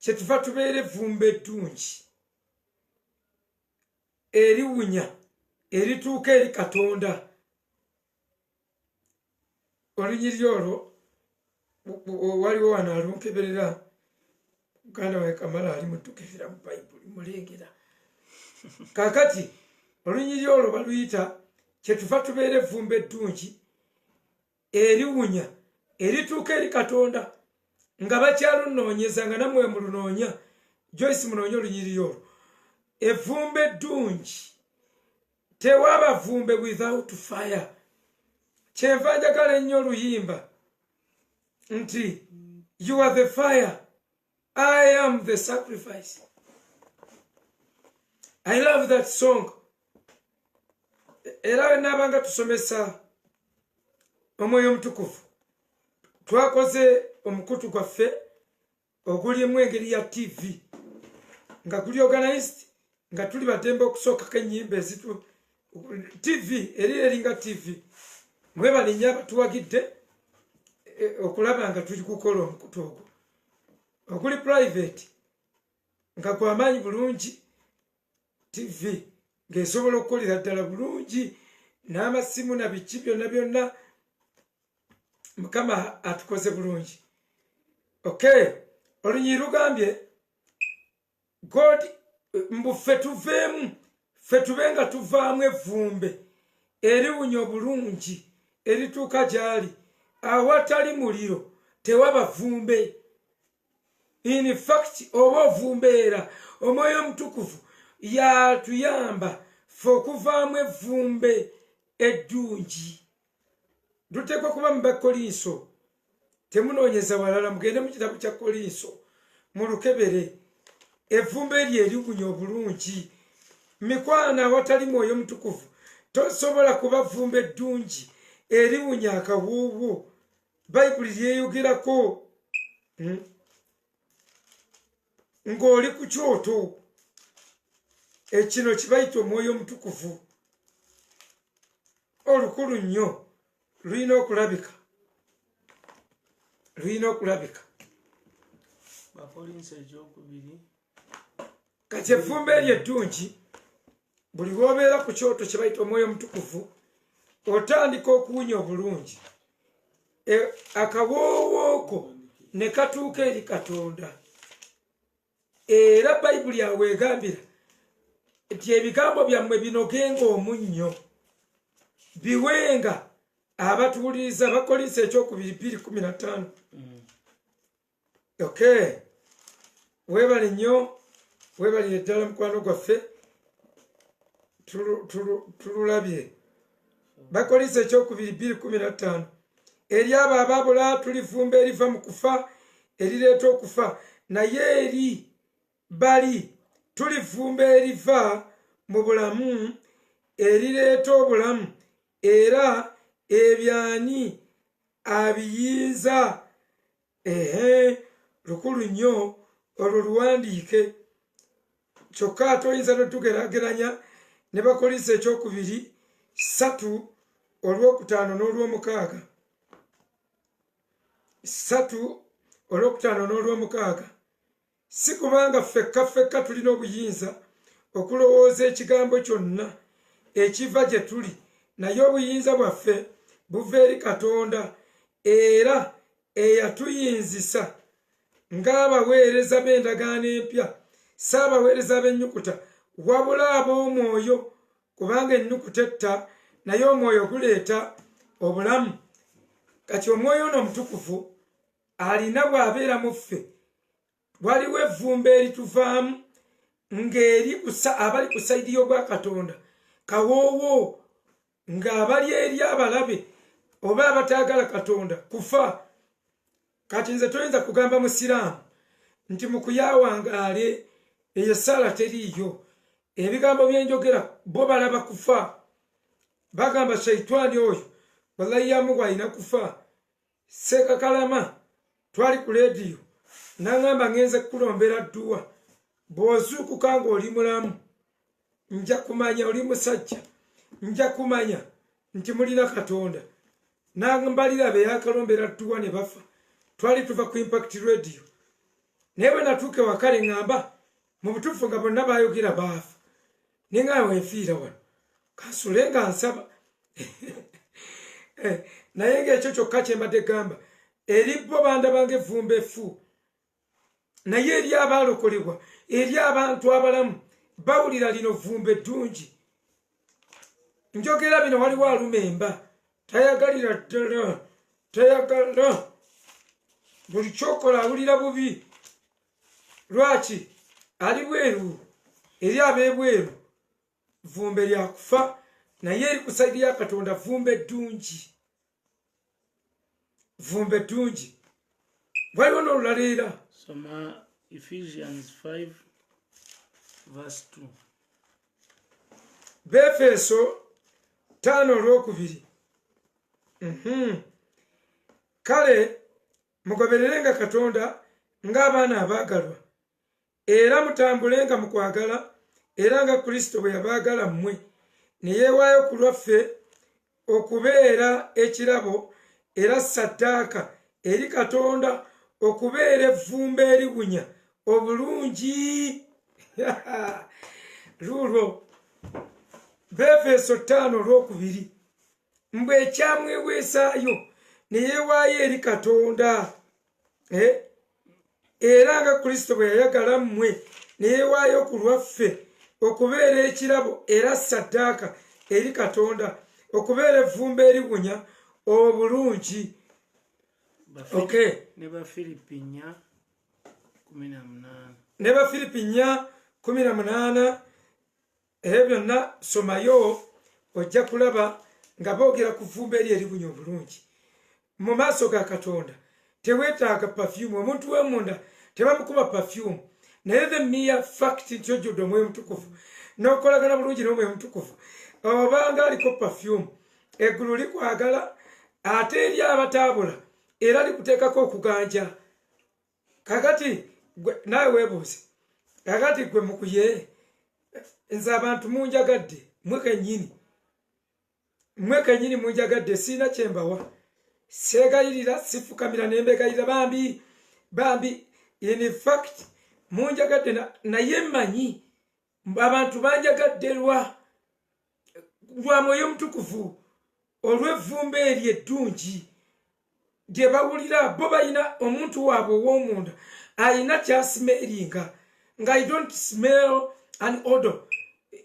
kyetuva tubeera evvumba eddungi eriwunya erituuka eri Katonda. Olunyiriri olwo waliwo wano alunkeberera, muganda wawe Kamala ali mutukebera mu Bayibuli mulengera. Kakati olunyiriri olwo baluyita kyetuva tubeera evvumba eddungi eriwunya erituuka eri Katonda. Nga bakyalunoonyeza nga nammwe mulunoonya, Joyce Munoonyo lunyiriro evumbe ddungi tewaba vumbe without fire. Kyenva njagala ennyo oluyimba nti you are the fire, I am the sacrifice. I love that song. Era nabanga tusomesa Omwoyo Omutukuvu twakoze omukutu gwaffe ogulimu engeri ya TV nga guli organized nga tuli batembe okusookako ennyimba ezitu TV eringa TV mwebalinya abatuwagidde okulaba nga tuli kukola omukutu ogwo oguli private nga gwamaanyi bulungi TV ng'esobola okukolera ddala bulungi n'amasimu na biki byonna Mukama atukoze bulungi. Okay, olunyiri lugambye God mbufe tuveemu ffe tube nga tuvaamu evvumbe eriwunya obulungi erituuka gy'ali awatali muliro tewaba vumbe. In fact oba ovumbeera Omwoyo Omutukuvu yatuyamba ffe okuvaamu evvumbe eddungi. Dutekwa kuba mu Bakolinso temunoonyeza walala mugende mu kitabo kya Kolinso mu Lukebere evvumbe eryo eriwunya obulungi. Mikwana awatali Mwoyo Omutukuvu tosobola kuba vvumbe eddungi eriwunya akawuuwo. Bayibuli lyeyogerako ng'oli ku kyoto ekino kibayita Omwoyo Omutukuvu olukulu nnyo luyina okulabika kati evvumbe eryo eddungi buli lw'obeera ku kyoto kye bayita Omwoyo Omutukuvu otandika okuwunya obulungi akawoowooko ne katuuka eri Katonda. Era Bayibuli awe egambira nti ebigambo byammwe binogenga omunnyo biwenga abatuwuliriza. Bakolinso ekyokubiri 2:15. Okay, webale nnyo webalire ddala mukwano gwaffe tululabye. Bakolinso ekyokubiri 2:15 eri abo abaabula tuli vvumbe eriva mu kufa erireeta okufa, naye eri bali tuli vvumbe eriva mu bulamu erireeta obulamu. Era ebyani abiyinza? Lukulu nnyo olwo luwandiike kyokka atoyinza notugeraageranya ne Bakolinso ekyokubiri 3:5 n'olw'omukaaga. 3:5 n'olw'omukaaga. Si kubanga ffekka tulina obuyinza okulowooza ekigambo kyonna ekiva gye tuli, naye obuyinza bwaffe buva eri Katonda era eyatuyinzisa ng'abaweereza b'endagaano empya, si abaweereza b'ennyukuta wabula ab'omwoyo, kubanga ennyukuta etta naye omwoyo guleeta obulamu. Kati Omwoyo ono Omutukuvu alina bw'abeera mu ffe waliwo evvumbe erituvaamu ng'eri abali ku sayidi y'obwa Katonda kawoowo, ng'abali eri abalabe oba abataagala Katonda kufa. Kati nze toyinza kugamba musiraamu nti mukuyawangaale eyo sala teriiyo. Ebigambo byenjogera bo balaba kufa. Bagamba shaitani oyo wallahi yamugu alina kufa. Sekakalama twali ku leediyo n'angamba ngenze kukulombera dduwa, bw'ozuukuka ng'oli mulamu nja kumanya oli musajja, nja kumanya nti mulina Katonda. N'ambalira be yakalombera dduwa ne bafa. Twali tuva ku Impact Radio naye bwe natuuka ewakale ŋŋamba mu butuufu nga bonna baayogera baafa, ne ngaawe enfiira wano kansule nga nsaba naye ng'ekyo kyokka kye mbadde gamba eri bo bandabanga evvumbe effu, naye eri abaalokolebwa, eri abantu abalamu bawulira lino vvumbe ddungi. Njogera bino waliwo alumemba tayagalira ddala, tayagala buli kyokola awulira bubi. Lwaki? ali bweru eri abebweru vumbe lya kufa naye eri kusaidi ya Katonda vumbe ddungi waliwo n'olulalira. Soma Ephesians 5 verse 2. Befeso 5:2. Kale mugobererenga Katonda ng'abaana abaagalwa era mutambulenga mu kwagala era nga Kristo bwe yabaagala mmwe ne yeewaayo ku lwaffe okubeera ekirabo era ssaddaaka eri Katonda okubeera evvumbe eriwunya obulungi. Lulwo Befeso 5:2 mbwe ekyamweweesaayo ne yeewaayo eri Katonda era nga Kristo bwe yayagala mmwe ne yeewaayo ku lwaffe okubeera ekirabo era ssaddaaka eri Katonda okubeera evvumbe eriwunya obulungi. Okay. Ne Bafilipi 4:18. Ne Bafilipi 4:18. Byonna somayo ojja kulaba nga boogera ku vvumbe eri eriwunya obulungi. Mu maaso ga Katonda teweetaaga perfume. Omuntu w'emunda tebamukuba perfume. Naye the mere fact nti ojjudde Omwoyo Mutukuvu n'okolagana bulungi n'Omwoyo Mutukuvu obanga aliko perfume eggulu likwagala ate eri abataabula era likuteekako okuganja. Kakati naawe weebuuze, kakati gwe mukuye nze abantu munjagadde mwe kennyini munjagadde siina kyembawa seegayirira sifukamira nembegayira bambi in fact munjagadde naye mmanyi abantu banjagadde lwa Mwoyo Mutukuvu olw'evvumbe eryo eddungi gye bawulira bo balina omuntu waabwe ow'omunda alina kyasimeeringa nga I don't smell an odor.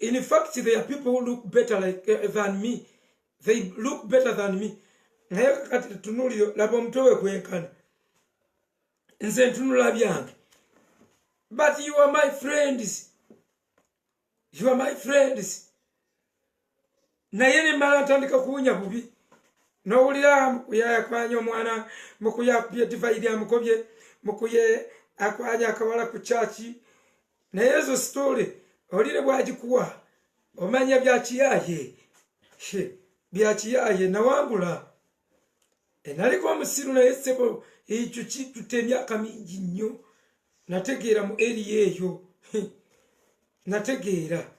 In fact there are people who look better than me. They look better than me. Naye kakati tunuulire laba omutwe gwenkana nze ntunula byange. But you are my friends. Naye ne mmala ntandika kuwunya bubi n'owulira mukuya yakwanya omwana mukuya akubye divayidi amukobye mukuye akwanya akawala ku kyaki naye ezo sitole olire bwagikuwa omanya byakiyaye nawangula naliko omusiru naye sebo ekyo kitute emyaka mingi nnyo nategeera mu eriya eyo nategeera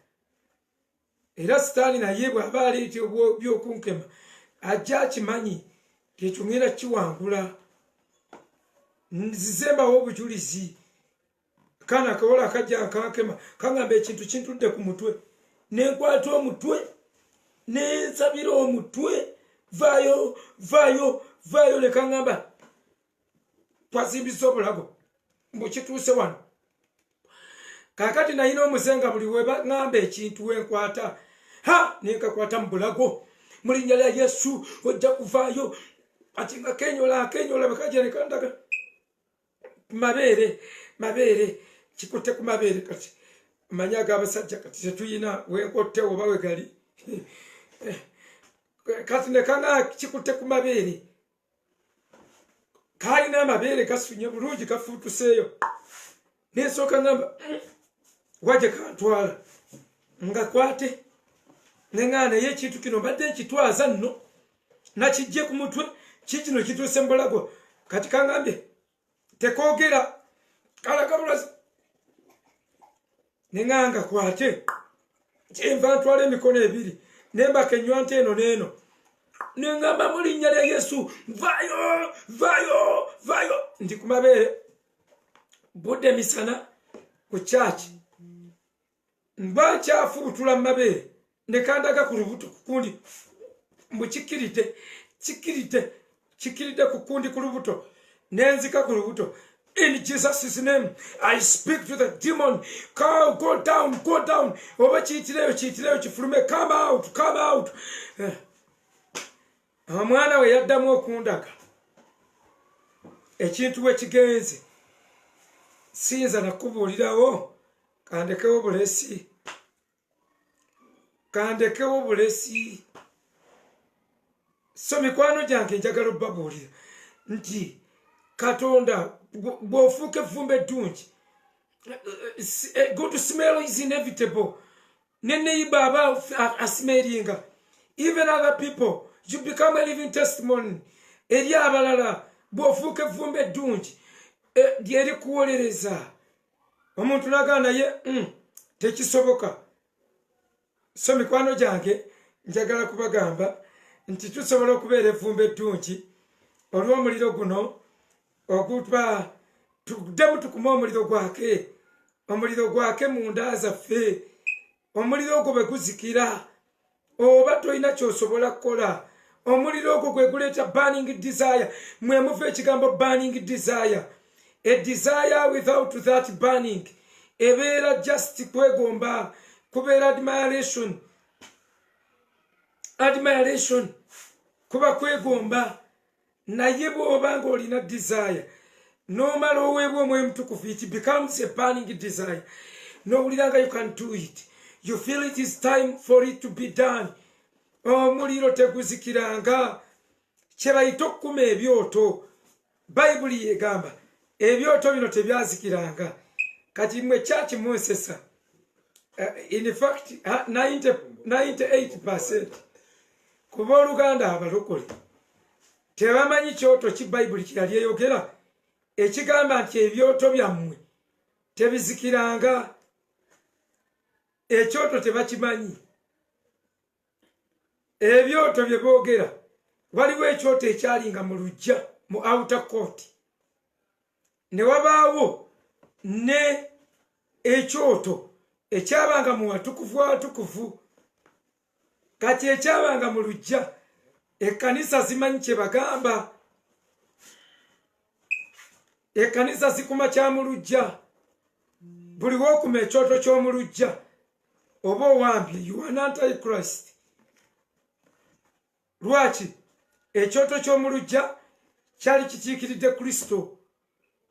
era sitaani naye bw'aba aleeta byokunkema ajja akimanyi ekyo ngenda kiwangula nzizembawo obujulizi kana kawola akajja akankema kangamba ekintu kintudde ku mutwe nenkwata omutwe nensabira omutwe vaayo lekangamba twazimbisa obulago mbukituuse wano kakati nayina omuzenga buli webaŋŋamba ekintu wenkwata nenkakwata mu bulago mu linnya lya Yesu ojja kuvaayo ati nga kenyola bakajja nekandaga mabeere kikutte ku mabeere kati manya ag'abasajja kati tetuyina wenkotte oba wegali kati nekanga kikutte ku mabeere kalina amabeere gasunye bulungi gafuutuseeyo nensooka ngamba wajja kantwala nga kwate neŋŋaa naye ekintu kino mbadde nkitwaza nno nakijje ku mutwe kikino kituuse mbulago kati kangambye tekoogera kalaga bulazi neŋŋaa nga kwate kyenva ntwala emikono ebiri nembaka enywante eno n'eno neŋŋamba mu linnya lya Yesu vaayo ndi ku mabeere budde misana ku kyaki mba nkyafuutula mu mabeere nekandaga ku lubuto kukundi mbu kikiridde kukundi ku lubuto nenzika ku lubuto. In Jesus' name, I speak to the demon. Go down. Oba kiyitireyo kifulume. Come out. Omwana we yaddamu okundaga ekintu we kigenze siyinza nakubuulirawo kandekewo bulesi so mikwano gyange njagala obbabuulira nti Katonda bw'ofuuka evvumbe eddungi, good smell is inevitable. Ne neighbor aba asmeringa, even other people, you become a living testimony. Eri abalala bw'ofuuka evvumbe eddungi lyerikuwolereza, omuntu n'agamba naye tekisoboka. So mikwano gyange njagala kubagamba nti tusobola okubeera evvumbe eddungi olw'omuliro guno ogutwa tuddemu tukuma omuliro gwake munda zaffe. Omuliro ogwo bwe guzikira oba tolina ky'osobola kukola, omuliro ogwo gwe guleeta burning desire. Mwe muva ekigambo burning desire. A desire without that burning ebeera just kwegomba, kubeera admiration kuba kwegomba. Naye bw'oba ng'olina desire n'omala oweebwa omwoyo mutukuvu, it becomes a burning desire. N'owulira nga you can do it, you feel it is time for it to be done. Omuliro teguzikiranga, kye bayita okukuma ebyoto. Bayibuli yegamba ebyoto bino tebyazikiranga. Kati mwe church Monsesa, in fact 98% kuba Oluganda abalokole tebamanyi kyoto ki Bayibuli kyali eyogera ekigamba nti ebyoto byammwe tebizikiranga. Ekyoto tebakimanyi. Ebyoto bye boogera, waliwo ekyoto ekyalinga mu luggya mu outer court, ne wabaawo ne ekyoto ekyabanga mu watukuvu. Kati ekyabanga mu luggya ekkanisa zimanyi kye bagamba. Ekkanisa zikuma kya mu luggya. Buli w'okuma ekyoto ky'omu luggya oba owambye, you are anti-Christ. Lwaki? Ekyoto ky'omu luggya kyali kikiikiridde Kristo,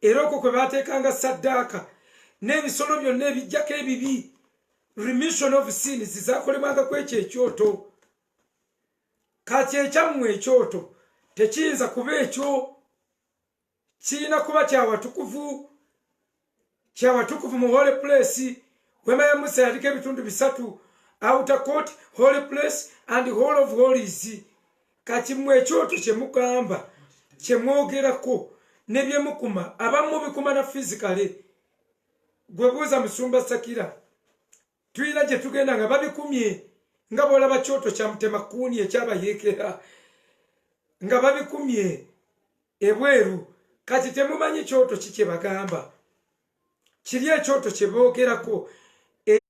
era okwo kwe baateekanga ssaddaaka n'ebisolo byonna ebijjako ebibi, remission of sins zaakolebwanga ku ekyo ekyoto. Kati ekyammwe ekyoto tekiyinza kuba ekyo, kirina kuba kyawatukuvu mu holy place. Wema ya Musa yaliko ebitundu bisatu, outer court, holy place and whole of holies. Kati mmwe ekyoto kye mugamba, kye mwogerako ne bye mukuma, abamu bikuma na physically. Gwe buuza Musumba Sakira, tulina gye tugenda nga babikumye, nga bw'olaba kyoto kya Mutemakuuni ekyabayeekera nga babikumye ebweru. Kati temumanyi kyoto ki kye bagamba, kiri ekyoto kye boogerako.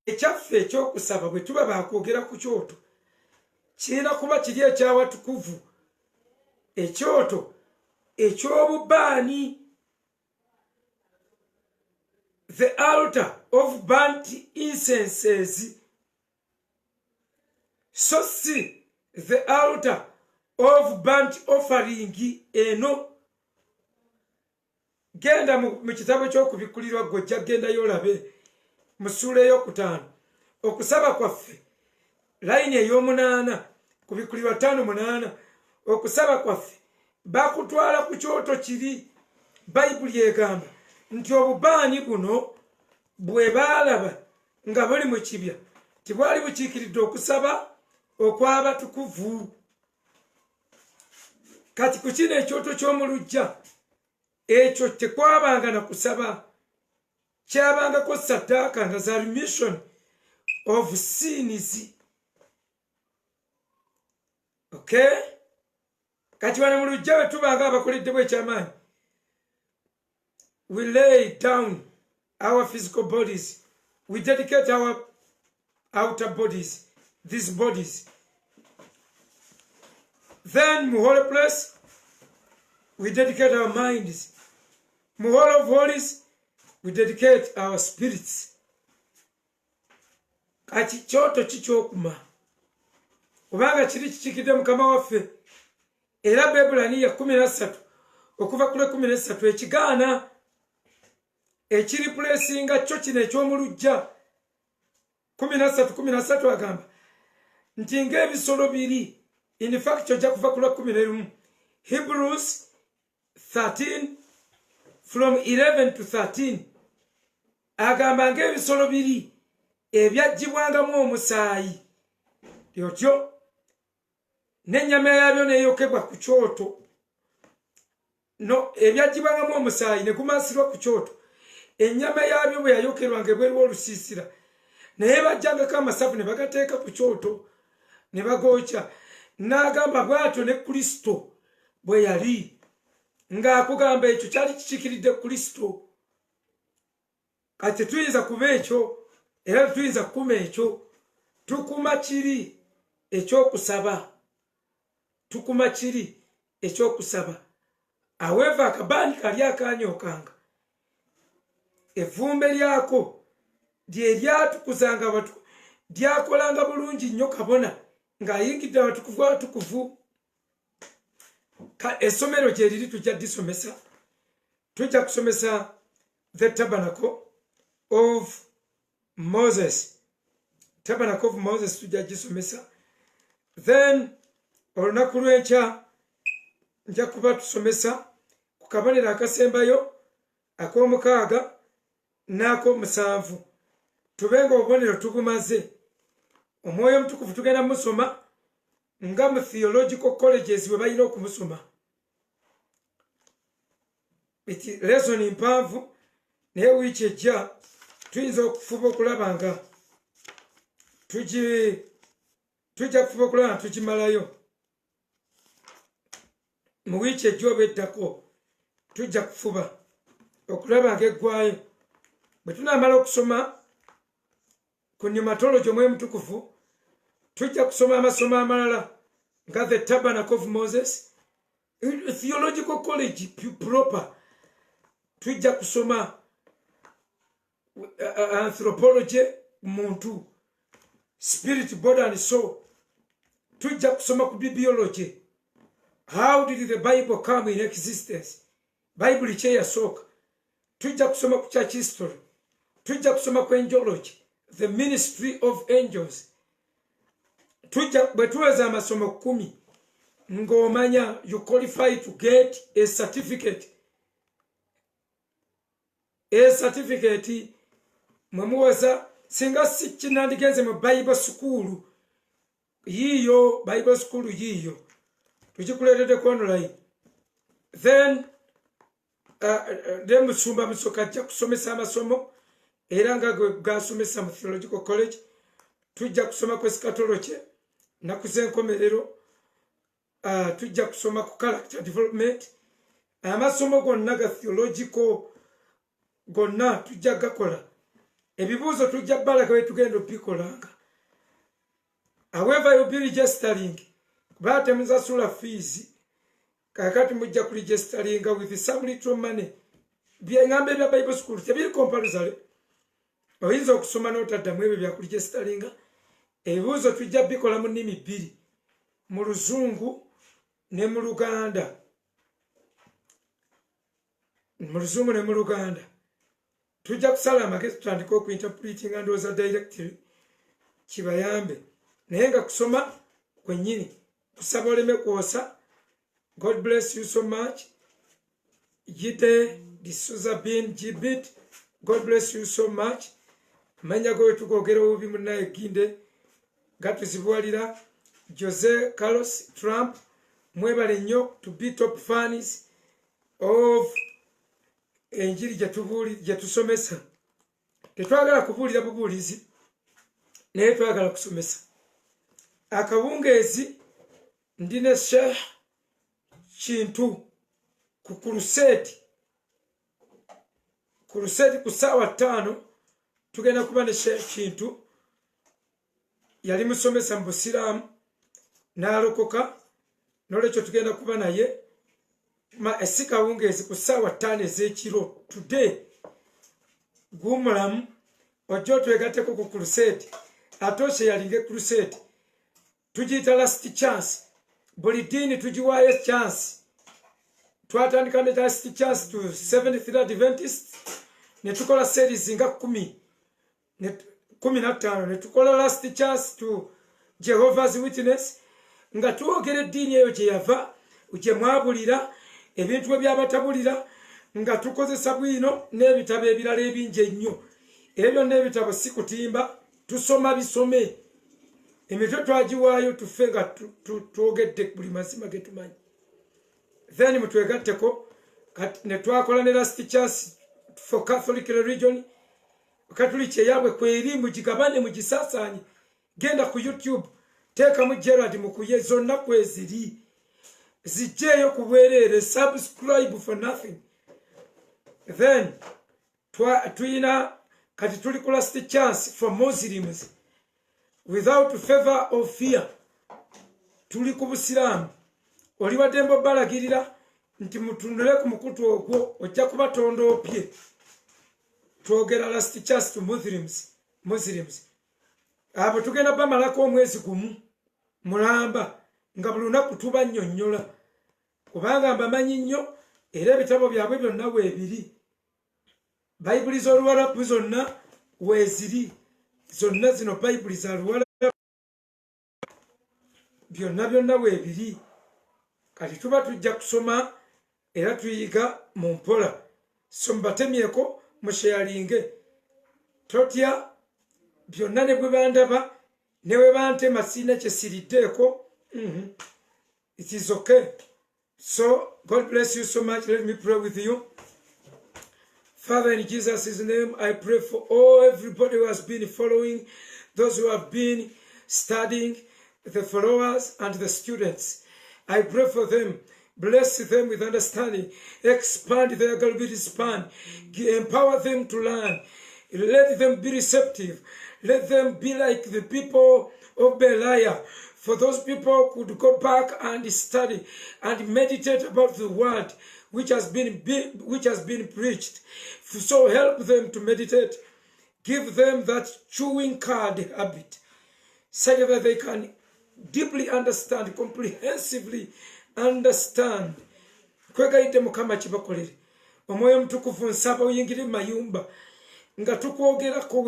Ekyaffe ekyokusaba bwe tuba baakwogera ku kyoto kirina kuba kiri ekyawatukuvu, ekyoto eky'obubaani, the altar of burnt incenses, so si the altar of burnt offering. Eno genda mu kitabo ky'okubikkulirwa gojja gendayo olabe mu ssuula ey'okutaano. Okusaba kwaffe layini ey'omunaana, kubikkulirwa 5:8. Okusaba kwaffe bakutwala ku kyoto kiri. Bayibuli egamba nti obubaani buno bwe baalaba nga buli mu kibya tibwali bukiikiridde okusaba okw'abatukuvu. Kati ku kino ekyoto ky'omu luggya ekyo tekwabanga na kusaba, kyabangako ssaddaaka nga za remission of sins. Okay? Kati wano mu luggya bwe tubanga abakoledde bw'ekyamaanyi, we lay down our physical bodies, we dedicate our outer bodies, these bodies. Then mu holy place we dedicate our minds. Mu hall of holies we dedicate our spirits. Kati kyoto kikyokuma kubanga kiri kikikidde Mukama waffe, era Bebulaniya 13 okuva ku 13 ekigaana ekiri pulesinga kyo kino eky'omu luggya 13 agamba nti ng'ebisolo biri. In fact ojja kuva ku lwa 11. Hebrews 13 from 11 to 13 agamba ng'ebisolo biri ebyaggyibwangamu omusaayi lyotyo n'ennyama yabyo neeyokebwa ku kyoto. No, ebyaggyibwangamu omusaayi ne gumansirwa ku kyoto, ennyama yabyo bwe yayokerwanga ebweru w'olusiisira, naye bajjangako amasavu ne bagateeka ku kyoto ne bagookya. N'agamba bw'atyo ne Kristo bwe yali, ng'akugamba ekyo kyali kikikiridde Kristo. Kati tuyinza kuba ekyo era tuyinza kukuma ekyo. Tukuma kiri ekyokusaba. Tukuma kiri ekyokusaba. However akabani kali akanyookanga, evvumbe lyako lye lyatukuzanga abatukuvu, lyakolanga bulungi nnyo kabona ng'ayingidde abatukuvu abatukuvu. Essomero gye liri tujja disomesa. Tujja kusomesa the tabernacle of Moses. Tabernacle of Moses tujja gisomesa. Then olunaku lw'enkya nja kuba tusomesa ku kabonero akasembayo ak'omukaaga n'ak'omusanvu. Tubenga obubonero tubumaze. Omwoyo omutukuvu tugenda musoma nga mu theological colleges bwe balina okumusoma. Lesson mpanvu naye wiiki ejja tuyinza okufuba okulaba nga tujja kufuba okulaba nga tugimalayo. Mu wiiki ejja oba eddako tujja kufuba okulaba nga eggwayo. Bwe tunaamala okusoma ku pneumatology omwoyo mutukuvu, tujja kusoma amasomo amalala nga the tabernacle of Moses, theological college proper. Tujja kusoma anthropology muntu, spirit, body and soul. Tujja kusoma ku bibliology. How did the Bible come in existence? Bible kye yasooka. Tujja kusoma ku church history. Tujja kusoma ku angelology, the ministry of angels. Tujja bwe tuweza amasomo 10 ng'omanya you qualify to get a certificate. A certificate mwe muweza singa si kinandigenze mu Bible school. Yiyo Bible school yiyo tukikuleetedde ku online. Then musumba musoka ajja kusomesa amasomo era nga gasomesa mu theological college. Tujja kusoma ku eschatology na ku z'enkomerero. Tujja kusoma ku character development. Amasomo gonna ga theological gonna tujja gakola. Ebibuuzo tujja balaga bwe tugenda obikolanga. However you'll be registering. Bate muzasula fees. Kakati mujja ku registering with some little money. Byengambe bya Bible school tebiri compulsory. Oyinza okusoma n'otaddamu ebyo bya ku registering. Ebibuuzo tujja bikola mu nnimi 2, mu Luzungu ne mu Luganda. Mu Luzungu ne mu Luganda. Tujja kusala amagezi tutandika okuinterpreting ndowooza directly kibayambe. Naye nga kusoma kwennyini kusaba oleme kwosa. God bless you so much. Jide D'Souza bin Jibit, God bless you so much. Manya go tukogera obubi munaye Ginde gatuzibwalira. Jose Carlos Trump, mwebale nnyo to be top fans of enjiri gyetusomesa. Tetwagala kubuulira bubuulizi naye twagala kusomesa. Akawungeezi ndine Sheikh Kintu ku crusade ku ssaawa 5 tugenda kuba ne Sheikh Kintu. Yali musomesa mu Busiraamu n'alokoka, n'olwekyo tugenda kuba naye esikawungeezi ku ssaawa 5 ez'ekiro. Today gumulamu ojja otwegatteko ku crusade. Ate yalinga crusade tugiyita last chance. Buli ddiini tugiwaayo chance. Twatandika ne last chance to Seventh Day Adventists ne tukola series nga 10 15 ne tukola last chance to Jehovah's Witness nga tuogera eddiini eyo gye yava gye mwabulira ebintu ebyabatabulira nga tukozesa bwino n'ebitabo ebirala ebingi ennyo ebyo n'ebitabo si kutimba tusoma bisome emitwe twagiwaayo tufe nga twogedde buli mazima ge tumanyi then mutwegatteko ne twakola ne last chance for Catholic religion Katoliki eyabwe kweri mugigabane mugisasaanye genda ku YouTube teekamu Gerard Mukuye zonna kweziri zijjeeyo ku bwereere subscribe for nothing then tuyina kati tuli ku last chance for Muslims without favor or fear tuli ku Busiraamu oli wadembo balagirira nti mutundule ku mukutu ogwo ojja kubatondoopye twogera last chance to Muslims abo tugenda bamalako omwezi gumu mulamba nga buli lunaku tubannyonnyola kubanga mbamanyi nnyo era ebitabo byabwe byonna weebiri bayibuli z'Oluwarabu zonna weeziri zonna zino bayibuli za Luwarabu byonna weebiri kati tuba tujja kusoma era tuyiga mu mpola so mubatemyeko musharinge totya byonna ne bwe bandaba ne we bantema sina kye siriddeeko it is okay. So God bless you so much. Let me pray with you. Father, in Jesus' name, I pray for everybody who has been following, those who have been studying, the followers and the students. I pray for them. Bless them with understanding. Expand their ability span. Empower them to learn. Let them be receptive. Let them be like the people of Belial. For those people could go back and study and meditate about the word which has been preached. So help them to meditate. Give them that chewing card habit, such that they can deeply understand, comprehensively understand. Kwegaite mukama kibakolere. Omwoyo mtukufu nsaba oyingire mayumba nga tukwogerako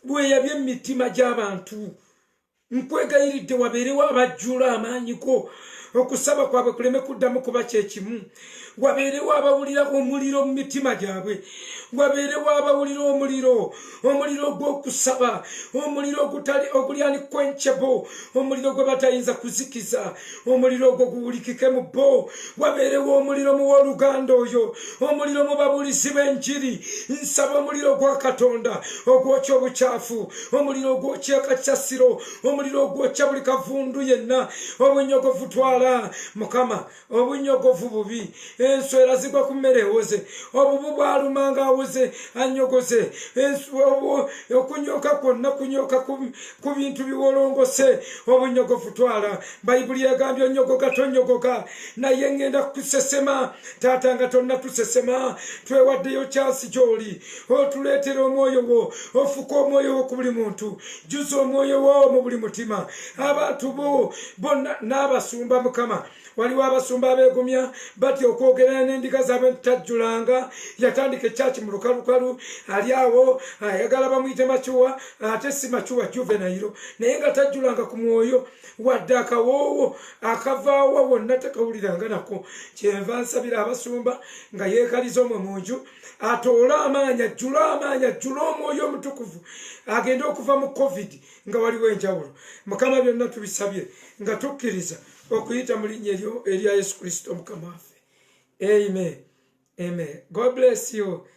weeyabye mitima gy'abantu. Nkwegayiridde wabeerewo abajjula amaanyiko okusaba kwabwe kuleme kuddamu kuba kyekimu. Wabeerewo abawulira omuliro mu mitima gyabwe. Wabeerewo abawulira omuliro gw'okusaba, omuliro oguli unquenchable, omuliro gwe batayinza kuzikiza, omuliro ogwo guwulikike mu bo. Wabeerewo omuliro mu w'oluganda oyo, omuliro mu babulizi b'enjiri. Nsaba omuliro gwa Katonda ogwokya obukyafu, omuliro ogwokya akasasiro, omuliro ogwokya buli kavundu yenna. Obunyogovu twala Mukama, obunyogovu bubi. Enswera zigwa ku mmere ewoze, obubu bwalumanga awoze anyogoze. Okunyoka kwonna kunyoka ku bintu biwolongose. Obunyogovu twala. Bayibuli egambye onyogoga tonyogoga, naye ngenda kusesema. Taata nga tonna tusesema, twewaddeyo kyasi gy'oli. Otuleetera omwoyo wo, ofuka omwoyo wo ku buli muntu, jjuza omwoyo wo mu buli mutima. Abantu bo bonna n'abasumba Mukama, waliwo abasumba abeegumya batya okwogera n'endiga zaabwe tajjulanga. Yatandika ekyaki mu lukalukalu, ali awo ayagala bamuyite Machuwa, ate si Machuwa Juvenile, naye nga tajjulanga ku mwoyo wadde akawoowo akavaawa wonna takawuliranga nako. Kyenva nsabira abasumba nga yeekaliza omwe mu nju atoola amaanyi, ajjula omwoyo omutukuvu, agende okuva mu COVID nga waliwo enjawulo. Mukama byonna tubisabye nga tukkiriza okuyita mu linnya erya Yesu Kristo Mukama waffe. Amen. Amen. God bless you.